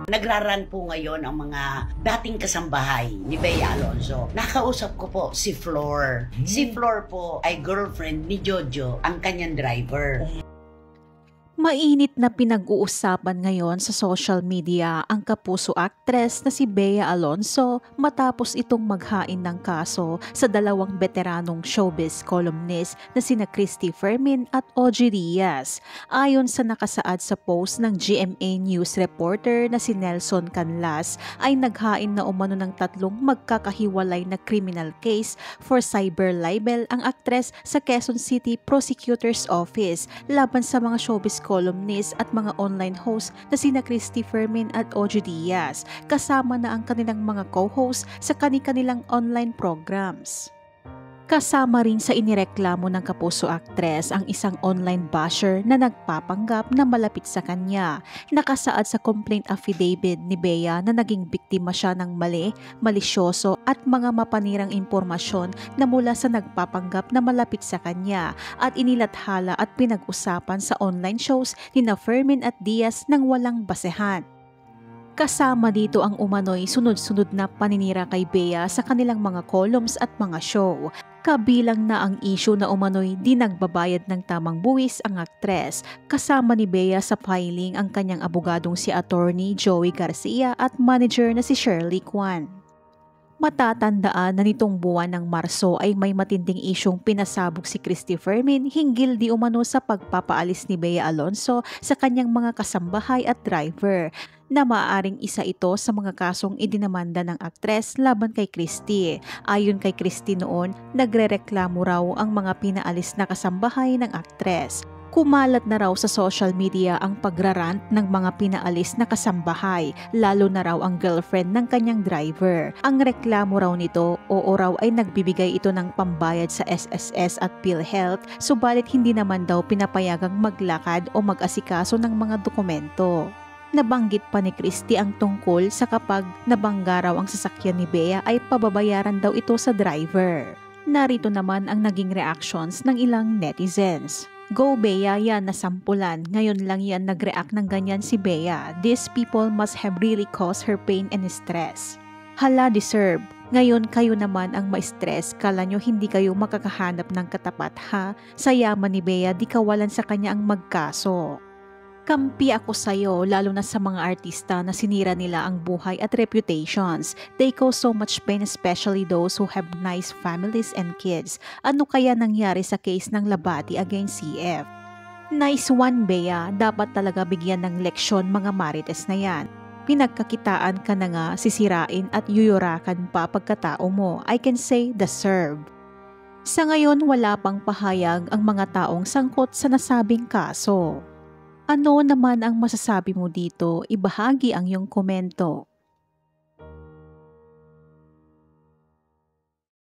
Nagraran po ngayon ang mga dating kasambahay ni Bea Alonzo. Nakausap ko po si Flor. Si Flor po ay girlfriend ni Jojo, ang kanyang driver. Mainit na pinag-uusapan ngayon sa social media ang kapuso actress na si Bea Alonzo matapos itong maghain ng kaso sa dalawang veteranong showbiz columnist na sina Christy Fermin at Ogie Diaz. Ayon sa nakasaad sa post ng GMA News reporter na si Nelson Canlas, ay naghain na umano ng tatlong magkakahiwalay na criminal case for cyber libel ang actress sa Quezon City Prosecutor's Office laban sa mga showbiz columnist at mga online host na sina Christy Fermin at Ogie Diaz, kasama na ang kanilang mga co-host sa kani-kanilang online programs. Kasama rin sa inireklamo ng kapuso actress ang isang online basher na nagpapanggap na malapit sa kanya. Nakasaad sa complaint affidavit ni Bea na naging biktima siya ng mali, malisyoso at mga mapanirang impormasyon na mula sa nagpapanggap na malapit sa kanya at inilathala at pinag-usapan sa online shows ni na Fermin at Diaz nang walang basehan. Kasama dito ang umano'y sunod-sunod na paninira kay Bea sa kanilang mga columns at mga show. Kabilang na ang issue na umano'y di nagbabayad ng tamang buwis ang aktres. Kasama ni Bea sa filing ang kanyang abogadong si Attorney Joey Garcia at manager na si Shirley Kwan. Matatandaan na nitong buwan ng Marso ay may matinding isyong pinasabog si Christy Fermin hinggil di umano sa pagpapaalis ni Bea Alonzo sa kanyang mga kasambahay at driver, na maaaring isa ito sa mga kasong idinamanda ng aktres laban kay Christy. Ayon kay Christy noon, nagrereklamo raw ang mga pinaalis na kasambahay ng aktres. Kumalat na raw sa social media ang pagrarant ng mga pinaalis na kasambahay, lalo na raw ang girlfriend ng kanyang driver. Ang reklamo raw nito, oo raw ay nagbibigay ito ng pambayad sa SSS at PhilHealth, subalit hindi naman daw pinapayagang maglakad o mag-asikaso ng mga dokumento. Nabanggit pa ni Christy ang tungkol sa kapag nabangga raw ang sasakyan ni Bea ay pababayaran daw ito sa driver. Narito naman ang naging reactions ng ilang netizens. Go Bea, yan nasampulan. Ngayon lang yan nag-react ng ganyan si Bea. These people must have really caused her pain and stress. Hala, deserve. Ngayon kayo naman ang ma-stress. Kala nyo hindi kayo makakahanap ng katapat ha? Sa yaman ni Bea, di kawalan sa kanya ang magkaso. Kampi ako sa'yo, lalo na sa mga artista na sinira nila ang buhay at reputations. They cause so much pain, especially those who have nice families and kids. Ano kaya nangyari sa case ng Labati against CF? Nice one, Bea. Dapat talaga bigyan ng leksyon mga marites na yan. Pinagkakitaan ka na nga, sisirain at yuyurakan pa pagkatao mo. I can say deserve. Sa ngayon, wala pang pahayag ang mga taong sangkot sa nasabing kaso. Ano naman ang masasabi mo dito? Ibahagi ang iyong komento.